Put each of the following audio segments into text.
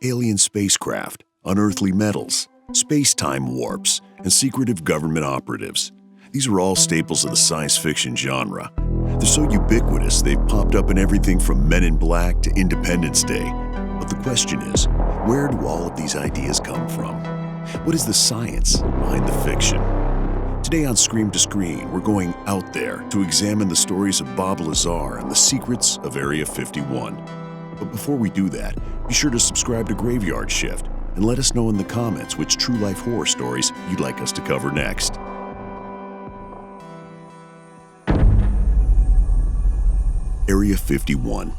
alien spacecraft, unearthly metals, space-time warps, and secretive government operatives. These are all staples of the science fiction genre. They're so ubiquitous they've popped up in everything from Men in Black to Independence Day. But the question is, where do all of these ideas come from? What is the science behind the fiction? Today on Scream to Screen, we're going out there to examine the stories of Bob Lazar and the secrets of Area 51. But before we do that, be sure to subscribe to Graveyard Shift and let us know in the comments which true-life horror stories you'd like us to cover next. Area 51,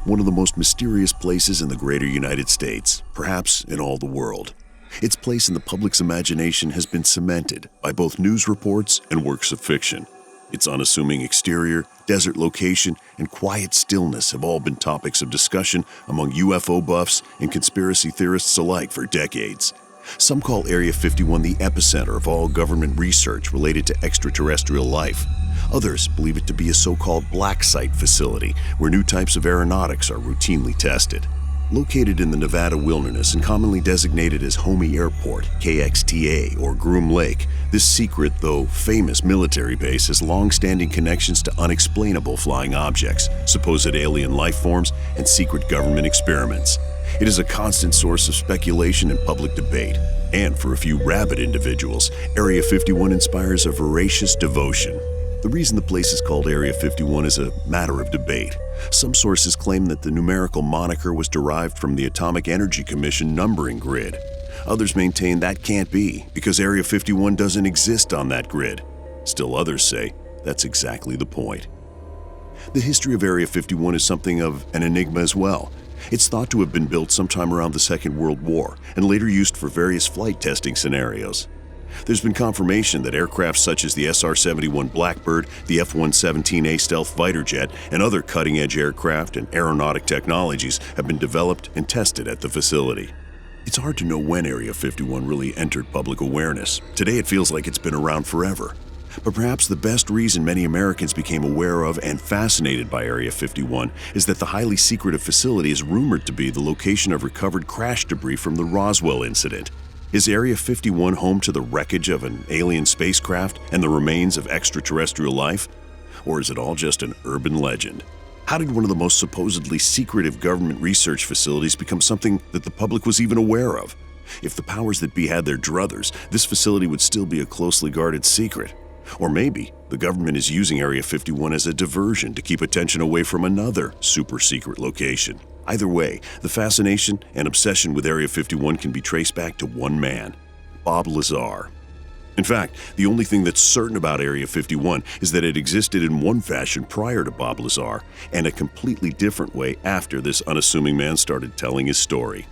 one of the most mysterious places in the greater United States, perhaps in all the world. Its place in the public's imagination has been cemented by both news reports and works of fiction. Its unassuming exterior, desert location, and quiet stillness have all been topics of discussion among UFO buffs and conspiracy theorists alike for decades. Some call Area 51 the epicenter of all government research related to extraterrestrial life. Others believe it to be a so-called black site facility where new types of aeronautics are routinely tested. Located in the Nevada wilderness and commonly designated as Homey Airport, KXTA, or Groom Lake, this secret, though famous military base has long-standing connections to unexplainable flying objects, supposed alien life forms, and secret government experiments. It is a constant source of speculation and public debate, and for a few rabid individuals, Area 51 inspires a voracious devotion. The reason the place is called Area 51 is a matter of debate. Some sources claim that the numerical moniker was derived from the Atomic Energy Commission numbering grid. Others maintain that can't be, because Area 51 doesn't exist on that grid. Still others say that's exactly the point. The history of Area 51 is something of an enigma as well. It's thought to have been built sometime around the Second World War and later used for various flight testing scenarios. There's been confirmation that aircraft such as the SR-71 Blackbird, the F-117A stealth fighter jet, and other cutting-edge aircraft and aeronautic technologies have been developed and tested at the facility. It's hard to know when Area 51 really entered public awareness. Today it feels like it's been around forever. But perhaps the best reason many Americans became aware of and fascinated by Area 51 is that the highly secretive facility is rumored to be the location of recovered crash debris from the Roswell incident. Is Area 51 home to the wreckage of an alien spacecraft and the remains of extraterrestrial life? Or is it all just an urban legend? How did one of the most supposedly secretive government research facilities become something that the public was even aware of? If the powers that be had their druthers, this facility would still be a closely guarded secret. Or maybe the government is using Area 51 as a diversion to keep attention away from another super-secret location. Either way, the fascination and obsession with Area 51 can be traced back to one man, Bob Lazar. In fact, the only thing that's certain about Area 51 is that it existed in one fashion prior to Bob Lazar and a completely different way after this unassuming man started telling his story.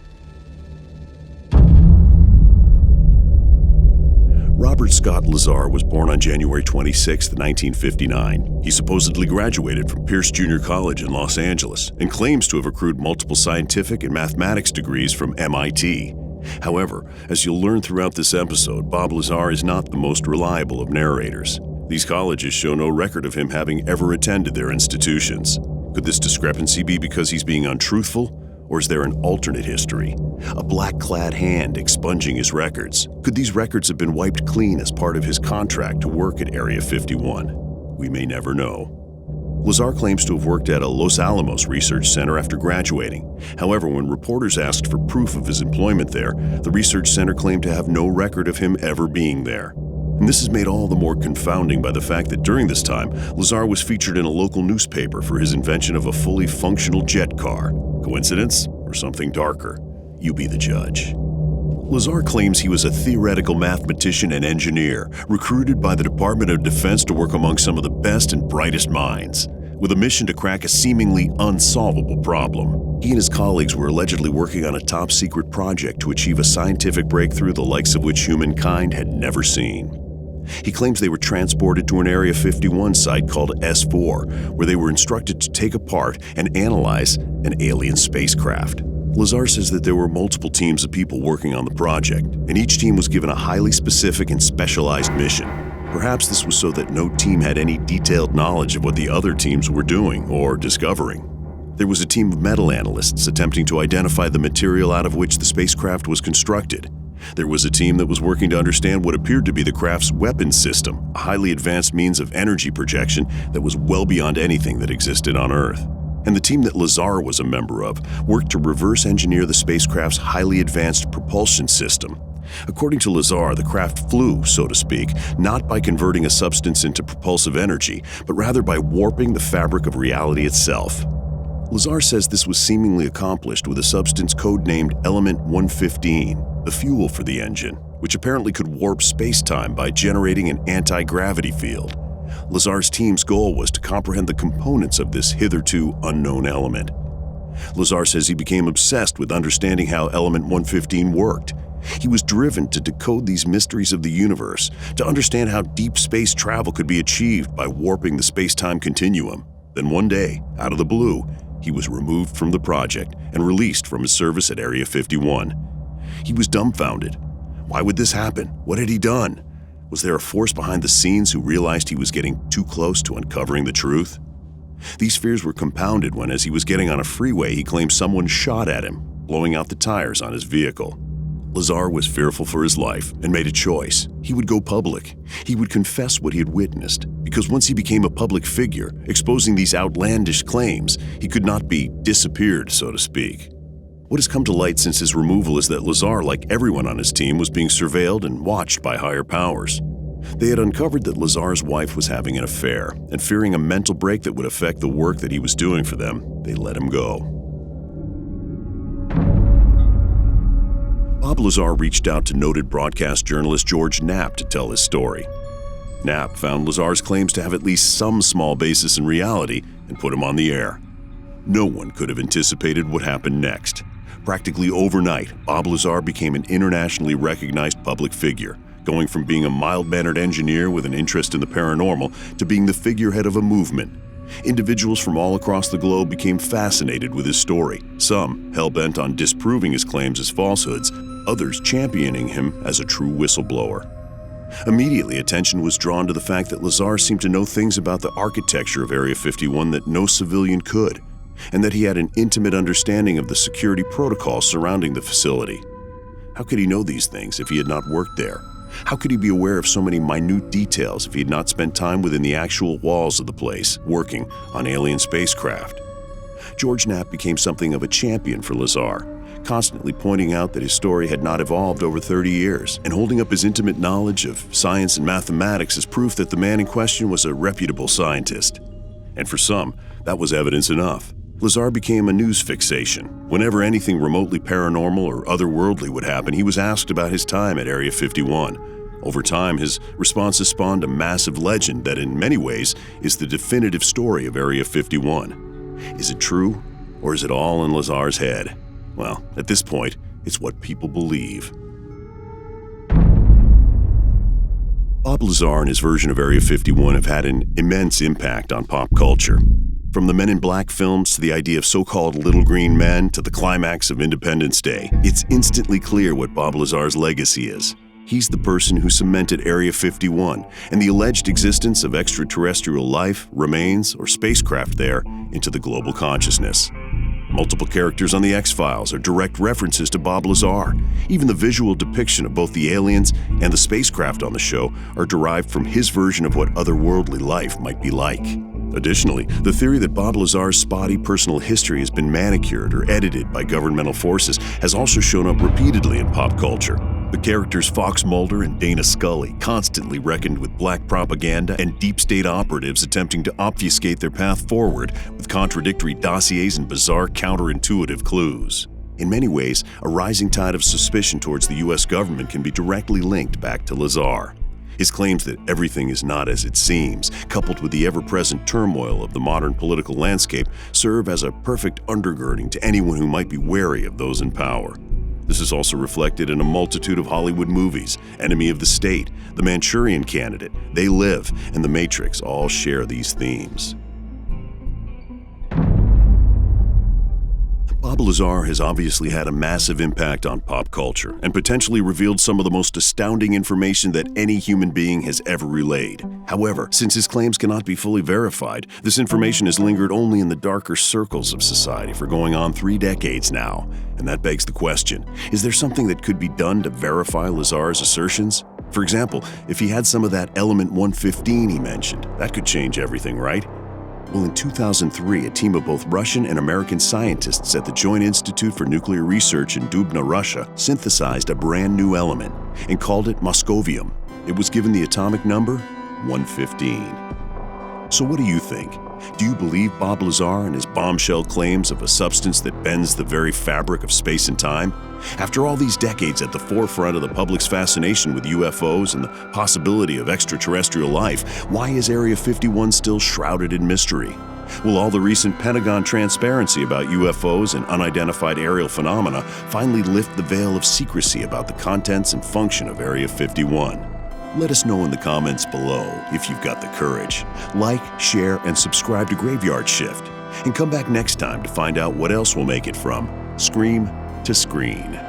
Robert Scott Lazar was born on January 26, 1959. He supposedly graduated from Pierce Junior College in Los Angeles and claims to have accrued multiple scientific and mathematics degrees from MIT. However, as you'll learn throughout this episode, Bob Lazar is not the most reliable of narrators. These colleges show no record of him having ever attended their institutions. Could this discrepancy be because he's being untruthful? Or is there an alternate history? A black-clad hand expunging his records? Could these records have been wiped clean as part of his contract to work at Area 51? We may never know. Lazar claims to have worked at a Los Alamos research center after graduating. However, when reporters asked for proof of his employment there, the research center claimed to have no record of him ever being there. And this is made all the more confounding by the fact that during this time, Lazar was featured in a local newspaper for his invention of a fully functional jet car. Coincidence or something darker? You be the judge. Lazar claims he was a theoretical mathematician and engineer, recruited by the Department of Defense to work among some of the best and brightest minds, with a mission to crack a seemingly unsolvable problem. He and his colleagues were allegedly working on a top-secret project to achieve a scientific breakthrough the likes of which humankind had never seen. He claims they were transported to an Area 51 site called S4, where they were instructed to take apart and analyze an alien spacecraft. Lazar says that there were multiple teams of people working on the project, and each team was given a highly specific and specialized mission. Perhaps this was so that no team had any detailed knowledge of what the other teams were doing or discovering. There was a team of metal analysts attempting to identify the material out of which the spacecraft was constructed. There was a team that was working to understand what appeared to be the craft's weapons system, a highly advanced means of energy projection that was well beyond anything that existed on Earth. And the team that Lazar was a member of worked to reverse engineer the spacecraft's highly advanced propulsion system. According to Lazar, the craft flew, so to speak, not by converting a substance into propulsive energy, but rather by warping the fabric of reality itself. Lazar says this was seemingly accomplished with a substance codenamed Element 115, the fuel for the engine, which apparently could warp space-time by generating an anti-gravity field. Lazar's team's goal was to comprehend the components of this hitherto unknown element. Lazar says he became obsessed with understanding how Element 115 worked. He was driven to decode these mysteries of the universe, to understand how deep space travel could be achieved by warping the space-time continuum. Then one day, out of the blue, he was removed from the project and released from his service at Area 51. He was dumbfounded. Why would this happen? What had he done? Was there a force behind the scenes who realized he was getting too close to uncovering the truth? These fears were compounded when, as he was getting on a freeway, he claimed someone shot at him, blowing out the tires on his vehicle. Lazar was fearful for his life and made a choice. He would go public. He would confess what he had witnessed, because once he became a public figure, exposing these outlandish claims, he could not be disappeared, so to speak. What has come to light since his removal is that Lazar, like everyone on his team, was being surveilled and watched by higher powers. They had uncovered that Lazar's wife was having an affair, and fearing a mental break that would affect the work that he was doing for them, they let him go. Bob Lazar reached out to noted broadcast journalist George Knapp to tell his story. Knapp found Lazar's claims to have at least some small basis in reality and put him on the air. No one could have anticipated what happened next. Practically overnight, Bob Lazar became an internationally recognized public figure, going from being a mild-mannered engineer with an interest in the paranormal to being the figurehead of a movement. Individuals from all across the globe became fascinated with his story, some hell-bent on disproving his claims as falsehoods, others championing him as a true whistleblower. Immediately, attention was drawn to the fact that Lazar seemed to know things about the architecture of Area 51 that no civilian could, and that he had an intimate understanding of the security protocols surrounding the facility. How could he know these things if he had not worked there? How could he be aware of so many minute details if he had not spent time within the actual walls of the place, working on alien spacecraft? George Knapp became something of a champion for Lazar, constantly pointing out that his story had not evolved over 30 years, and holding up his intimate knowledge of science and mathematics as proof that the man in question was a reputable scientist. And for some, that was evidence enough. Lazar became a news fixation. Whenever anything remotely paranormal or otherworldly would happen, he was asked about his time at Area 51. Over time, his responses spawned a massive legend that in many ways is the definitive story of Area 51. Is it true, or is it all in Lazar's head? Well, at this point, it's what people believe. Bob Lazar and his version of Area 51 have had an immense impact on pop culture. From the Men in Black films to the idea of so-called little green men to the climax of Independence Day, it's instantly clear what Bob Lazar's legacy is. He's the person who cemented Area 51 and the alleged existence of extraterrestrial life, remains, or spacecraft there into the global consciousness. Multiple characters on The X-Files are direct references to Bob Lazar. Even the visual depiction of both the aliens and the spacecraft on the show are derived from his version of what otherworldly life might be like. Additionally, the theory that Bob Lazar's spotty personal history has been manicured or edited by governmental forces has also shown up repeatedly in pop culture. The characters Fox Mulder and Dana Scully constantly reckoned with black propaganda and deep state operatives attempting to obfuscate their path forward with contradictory dossiers and bizarre counterintuitive clues. In many ways, a rising tide of suspicion towards the U.S. government can be directly linked back to Lazar. His claims that everything is not as it seems, coupled with the ever-present turmoil of the modern political landscape, serve as a perfect undergirding to anyone who might be wary of those in power. This is also reflected in a multitude of Hollywood movies. Enemy of the State, The Manchurian Candidate, They Live, and The Matrix all share these themes. Bob Bob Lazar has obviously had a massive impact on pop culture and potentially revealed some of the most astounding information that any human being has ever relayed. However, since his claims cannot be fully verified, this information has lingered only in the darker circles of society for going on 3 decades now. And that begs the question, is there something that could be done to verify Lazar's assertions? For example, if he had some of that element 115 he mentioned, that could change everything, right? Well, in 2003, a team of both Russian and American scientists at the Joint Institute for Nuclear Research in Dubna, Russia, synthesized a brand new element and called it moscovium. It was given the atomic number 115. So what do you think? Do you believe Bob Lazar and his bombshell claims of a substance that bends the very fabric of space and time? After all these decades at the forefront of the public's fascination with UFOs and the possibility of extraterrestrial life, why is Area 51 still shrouded in mystery? Will all the recent Pentagon transparency about UFOs and unidentified aerial phenomena finally lift the veil of secrecy about the contents and function of Area 51? Let us know in the comments below if you've got the courage. Like, share, and subscribe to Graveyard Shift. And come back next time to find out what else will make it from Scream to Screen.